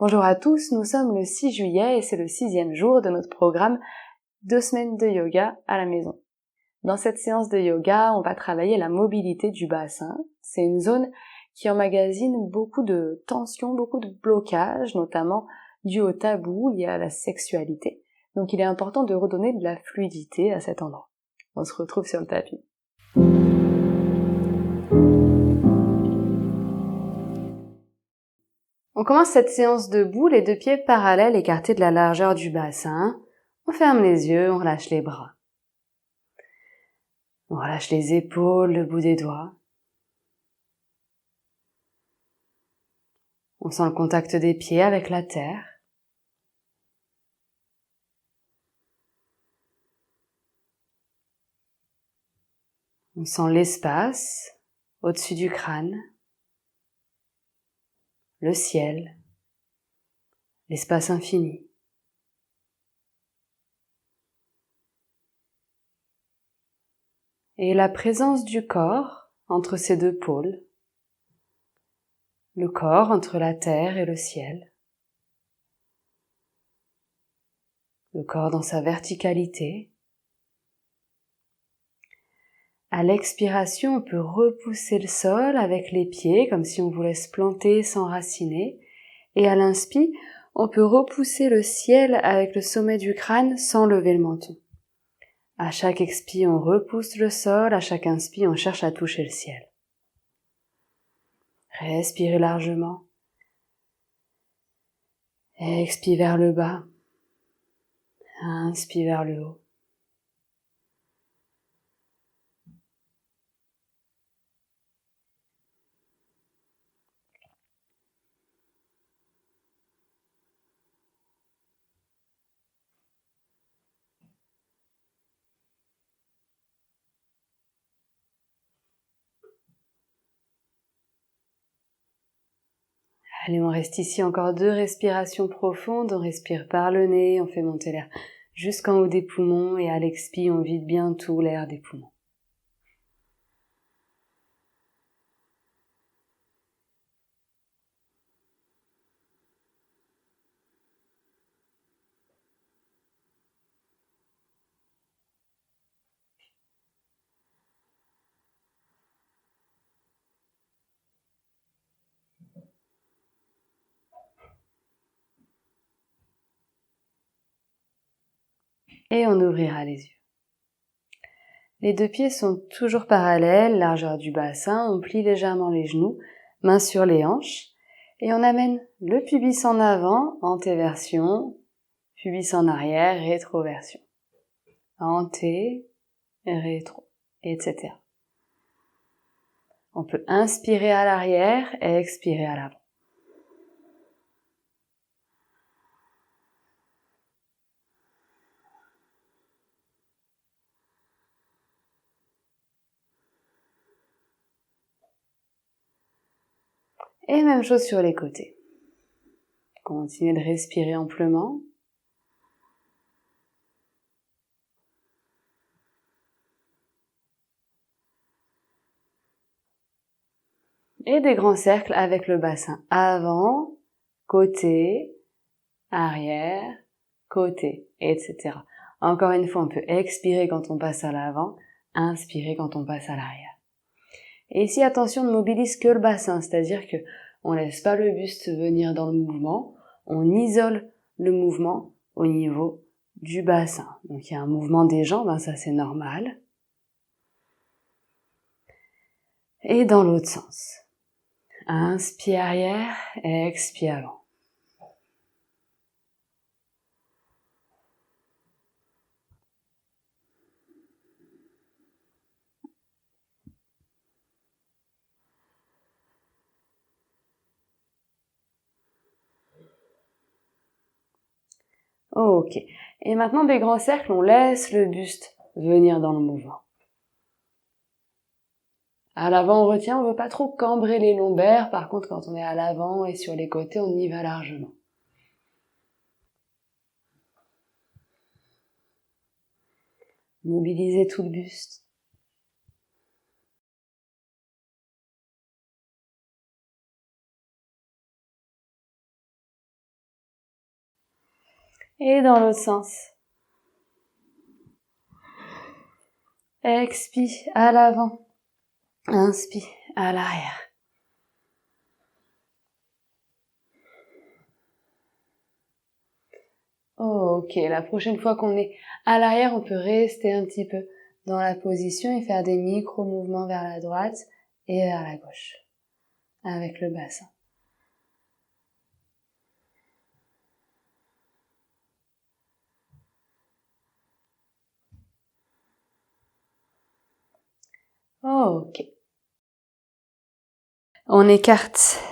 Bonjour à tous, nous sommes le 6 juillet et c'est le 6e jour de notre programme 2 semaines de yoga à la maison. Dans cette séance de yoga, on va travailler la mobilité du bassin. C'est une zone qui emmagasine beaucoup de tensions, beaucoup de blocages, notamment dû au tabou lié à la sexualité. Donc il est important de redonner de la fluidité à cet endroit. On se retrouve sur le tapis. On commence cette séance debout, les deux pieds parallèles écartés de la largeur du bassin. On ferme les yeux, on relâche les bras. On relâche les épaules, le bout des doigts. On sent le contact des pieds avec la terre. On sent l'espace au-dessus du crâne, le ciel, l'espace infini. Et la présence du corps entre ces deux pôles, le corps entre la terre et le ciel, le corps dans sa verticalité. À l'expiration, on peut repousser le sol avec les pieds, comme si on voulait se planter, s'enraciner. Et à l'inspire, on peut repousser le ciel avec le sommet du crâne sans lever le menton. À chaque expire, on repousse le sol, à chaque inspire, on cherche à toucher le ciel. Respirez largement. Expire vers le bas. Inspire vers le haut. Allez, on reste ici encore 2 respirations profondes. On respire par le nez, on fait monter l'air jusqu'en haut des poumons et à l'expire, on vide bien tout l'air des poumons. Et on ouvrira les yeux. Les deux pieds sont toujours parallèles, largeur du bassin, on plie légèrement les genoux, mains sur les hanches, et on amène le pubis en avant, antéversion, pubis en arrière, rétroversion. Anté, rétro, etc. On peut inspirer à l'arrière et expirer à l'avant. Et même chose sur les côtés. Continuez de respirer amplement. Et des grands cercles avec le bassin avant, côté, arrière, côté, etc. Encore une fois, on peut expirer quand on passe à l'avant, inspirer quand on passe à l'arrière. Et ici, attention, on ne mobilise que le bassin, c'est-à-dire que on laisse pas le buste venir dans le mouvement, on isole le mouvement au niveau du bassin. Donc il y a un mouvement des jambes, ça c'est normal. Et dans l'autre sens. Inspire arrière, expire avant. Ok. Et maintenant, des grands cercles, on laisse le buste venir dans le mouvement. À l'avant, on retient, on veut pas trop cambrer les lombaires. Par contre, quand on est à l'avant et sur les côtés, on y va largement. Mobilisez tout le buste. Et dans l'autre sens. Expire à l'avant. Inspire à l'arrière. Ok, la prochaine fois qu'on est à l'arrière, on peut rester un petit peu dans la position et faire des micro-mouvements vers la droite et vers la gauche avec le bassin. Ok. On écarte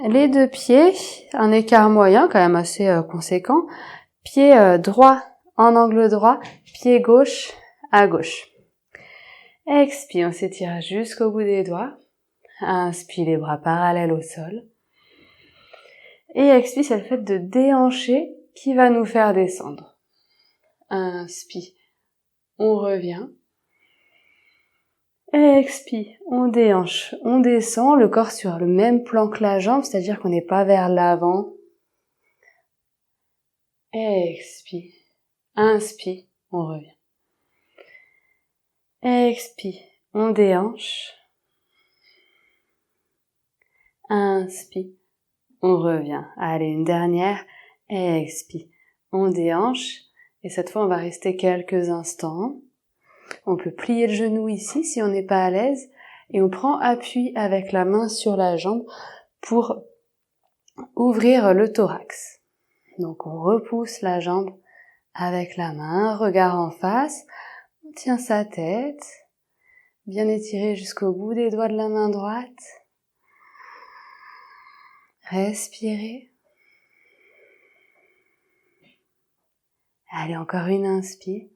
les deux pieds, un écart moyen quand même assez conséquent. Pied droit en angle droit, pied gauche à gauche. Expire, on s'étire jusqu'au bout des doigts. Inspire, les bras parallèles au sol. Et expire, c'est le fait de déhancher qui va nous faire descendre. Inspire, on revient. Expire, on déhanche, on descend, le corps sur le même plan que la jambe, c'est-à-dire qu'on n'est pas vers l'avant. Expire, inspire, on revient. Expire, on déhanche. Inspire, on revient. Allez, une dernière. Expire, on déhanche. Et cette fois, on va rester quelques instants. On peut plier le genou ici si on n'est pas à l'aise. Et on prend appui avec la main sur la jambe pour ouvrir le thorax. Donc on repousse la jambe avec la main, regard en face. On tient sa tête. Bien étiré jusqu'au bout des doigts de la main droite. Respirez. Allez, encore une inspire.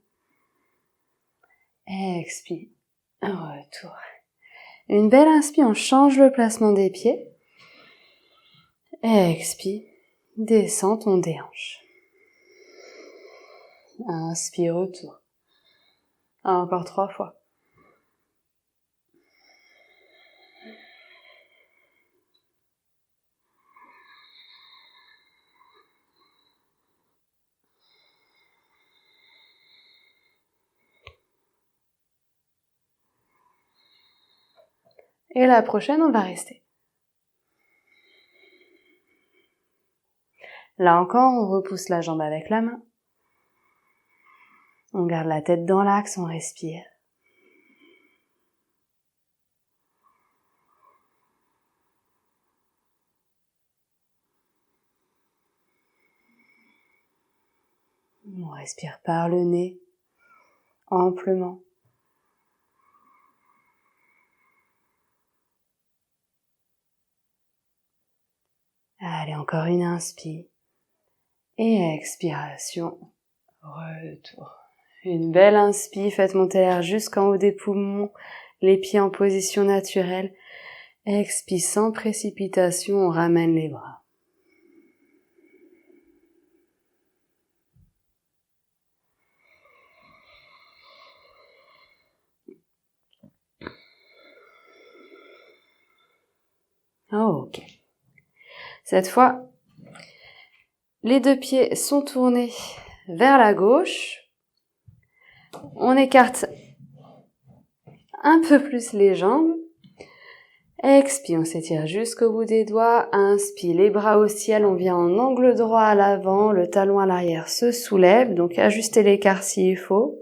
Expire. Retour. Une belle inspire, on change le placement des pieds. Expire. Descente, on déhanche. Inspire, retour. Encore 3 fois. Et la prochaine, on va rester. Là encore, on repousse la jambe avec la main. On garde la tête dans l'axe, on respire. On respire par le nez, amplement. Allez, encore une inspire. Et expiration, retour. Une belle inspire, faites monter l'air jusqu'en haut des poumons, les pieds en position naturelle. Expire sans précipitation, on ramène les bras. Ok. Cette fois, les deux pieds sont tournés vers la gauche. On écarte un peu plus les jambes. Expire, on s'étire jusqu'au bout des doigts. Inspire, les bras au ciel, on vient en angle droit à l'avant, le talon à l'arrière se soulève, donc ajustez l'écart s'il faut.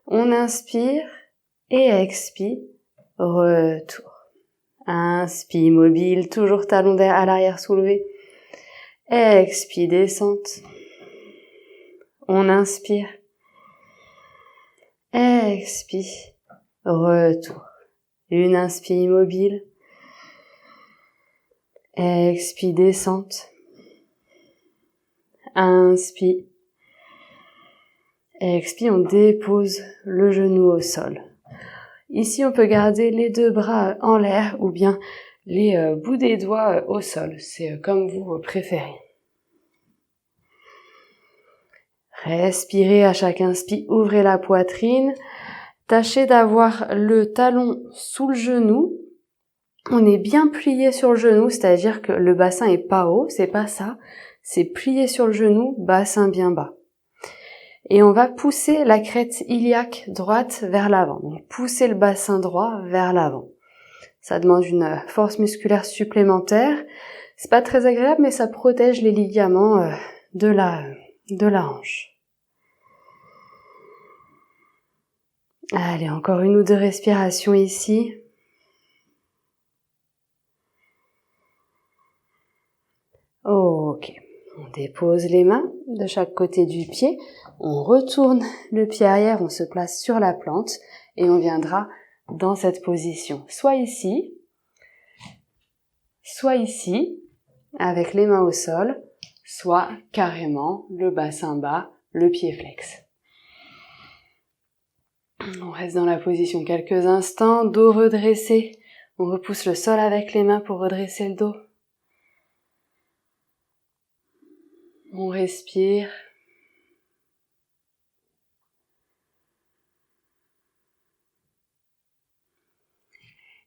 On inspire et expire, retour. Inspire, mobile, toujours talon à l'arrière soulevé. Expire, descente. On inspire. Expire, retour. Une inspire immobile. Expire, descente. Inspire. Expire, on dépose le genou au sol. Ici, on peut garder les deux bras en l'air ou bien les bouts des doigts au sol. C'est comme vous préférez. Respirez à chaque inspire, ouvrez la poitrine. Tâchez d'avoir le talon sous le genou. On est bien plié sur le genou, c'est-à-dire que le bassin est pas haut, c'est pas ça. C'est plié sur le genou, bassin bien bas. Et on va pousser la crête iliaque droite vers l'avant. Donc pousser le bassin droit vers l'avant. Ça demande une force musculaire supplémentaire. C'est pas très agréable, mais ça protège les ligaments de la hanche. Allez, encore une ou deux respirations ici. Ok. On dépose les mains de chaque côté du pied. On retourne le pied arrière, on se place sur la plante et on viendra dans cette position. Soit ici, avec les mains au sol, soit carrément le bassin bas, le pied flex. On reste dans la position quelques instants, dos redressé. On repousse le sol avec les mains pour redresser le dos. On respire.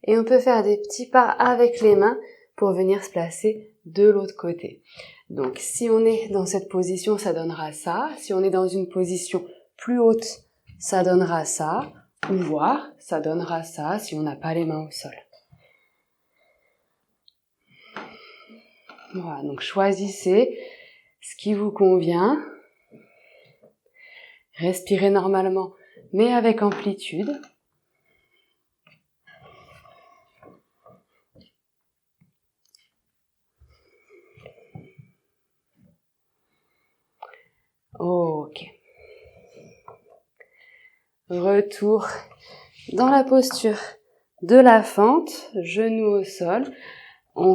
Et on peut faire des petits pas avec les mains pour venir se placer de l'autre côté. Donc si on est dans cette position, ça donnera ça. Si on est dans une position plus haute, ça donnera ça. Ou voire, ça donnera ça si on n'a pas les mains au sol. Voilà, donc choisissez ce qui vous convient. Respirez normalement, mais avec amplitude. Ok. Retour dans la posture de la fente, genou au sol.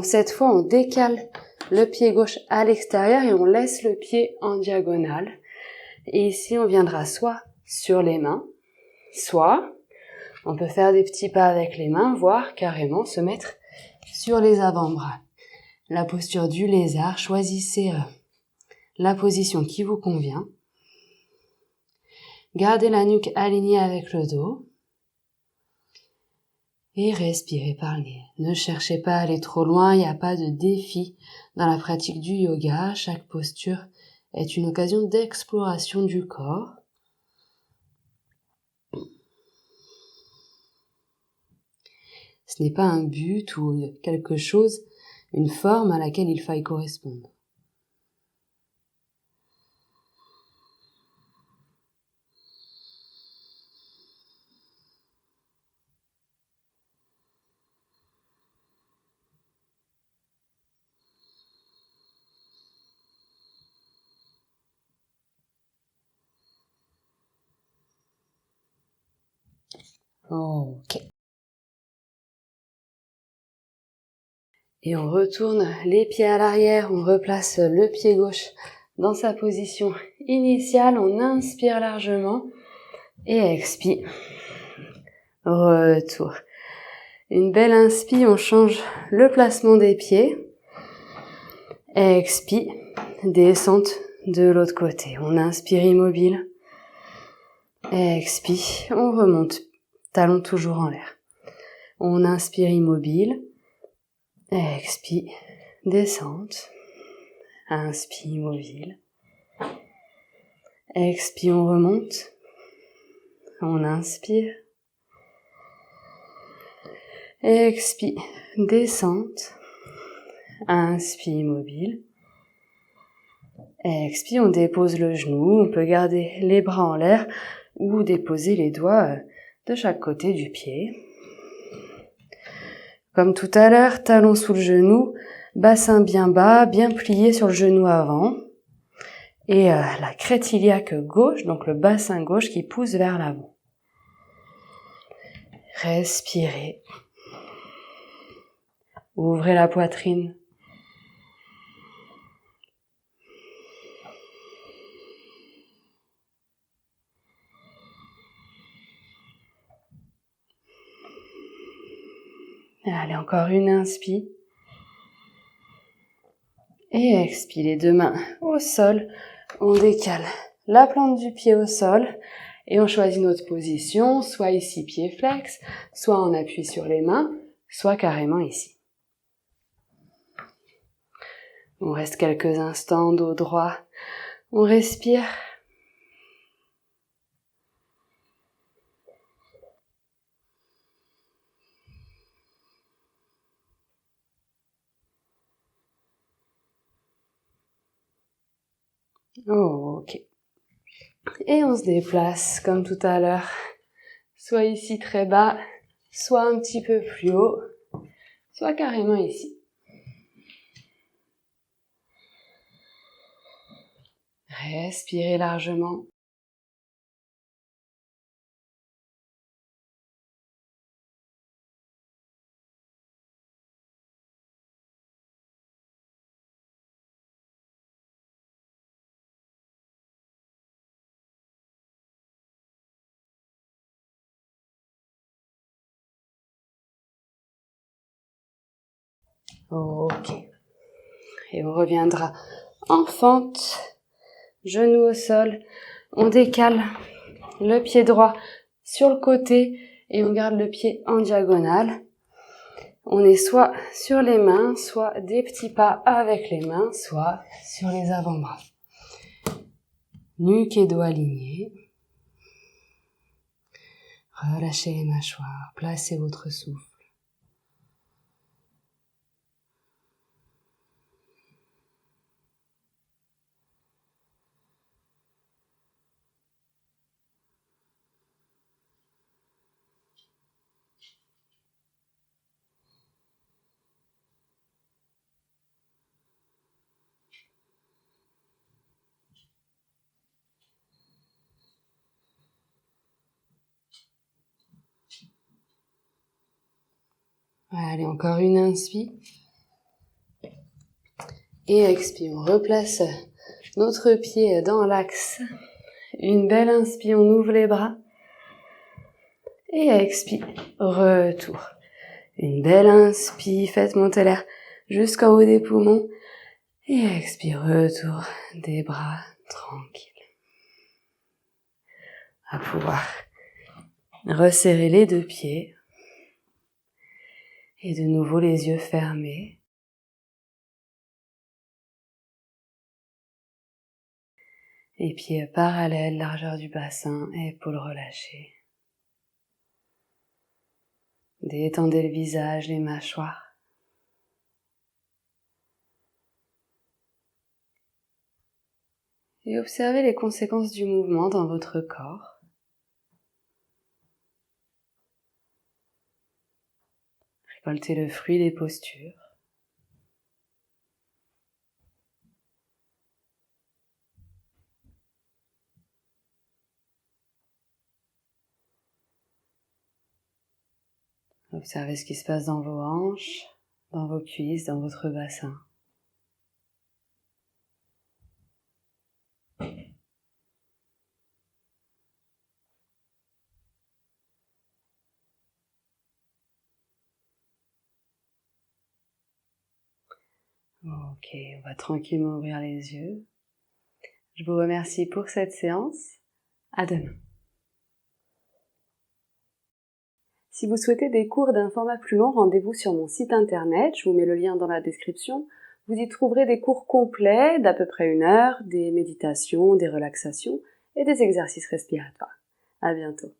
Cette fois, on décale le pied gauche à l'extérieur et on laisse le pied en diagonale. Et ici, on viendra soit sur les mains, soit on peut faire des petits pas avec les mains, voire carrément se mettre sur les avant-bras. La posture du lézard, choisissez la position qui vous convient. Gardez la nuque alignée avec le dos. Et respirez par le nez. Ne cherchez pas à aller trop loin, il n'y a pas de défi dans la pratique du yoga. Chaque posture est une occasion d'exploration du corps. Ce n'est pas un but ou quelque chose, une forme à laquelle il faille correspondre. Ok. Et on retourne les pieds à l'arrière, on replace le pied gauche dans sa position initiale, on inspire largement et expire. Retour. Une belle inspi, on change le placement des pieds. Expi, descente de l'autre côté. On inspire immobile. Expi, on remonte, talon toujours en l'air. On inspire immobile. Expi, descente. Inspire immobile. Expi, on remonte. On inspire. Expi, descente. Inspire immobile. Expi, on dépose le genou. On peut garder les bras en l'air ou déposer les doigts de chaque côté du pied. Comme tout à l'heure, talon sous le genou, bassin bien bas, bien plié sur le genou avant. Et la crête iliaque gauche, donc le bassin gauche qui pousse vers l'avant. Respirez. Ouvrez la poitrine. Allez, encore une inspi. Et expi, les deux mains au sol. On décale la plante du pied au sol. Et on choisit notre position, soit ici pied flex, soit on appuie sur les mains, soit carrément ici. On reste quelques instants dos droit, on respire. Oh, ok. Et on se déplace comme tout à l'heure, soit ici très bas, soit un petit peu plus haut, soit carrément ici. Respirez largement. Ok. Et on reviendra en fente, genou au sol. On décale le pied droit sur le côté et on garde le pied en diagonale. On est soit sur les mains, soit des petits pas avec les mains, soit sur les avant-bras. Nuque et dos alignés. Relâchez les mâchoires, placez votre souffle. Allez, encore une inspire. Et expire, on replace notre pied dans l'axe. Une belle inspire, on ouvre les bras. Et expire, retour. Une belle inspire, faites monter l'air jusqu'en haut des poumons. Et expire, retour des bras tranquilles. À pouvoir resserrer les deux pieds. Et de nouveau les yeux fermés. Et pieds parallèles, largeur du bassin, épaules relâchées. Détendez le visage, les mâchoires. Et observez les conséquences du mouvement dans votre corps. Récoltez le fruit des postures. Observez ce qui se passe dans vos hanches, dans vos cuisses, dans votre bassin. Ok, on va tranquillement ouvrir les yeux. Je vous remercie pour cette séance. À demain. Si vous souhaitez des cours d'un format plus long, rendez-vous sur mon site internet. Je vous mets le lien dans la description. Vous y trouverez des cours complets d'à peu près 1 heure, des méditations, des relaxations et des exercices respiratoires. À bientôt.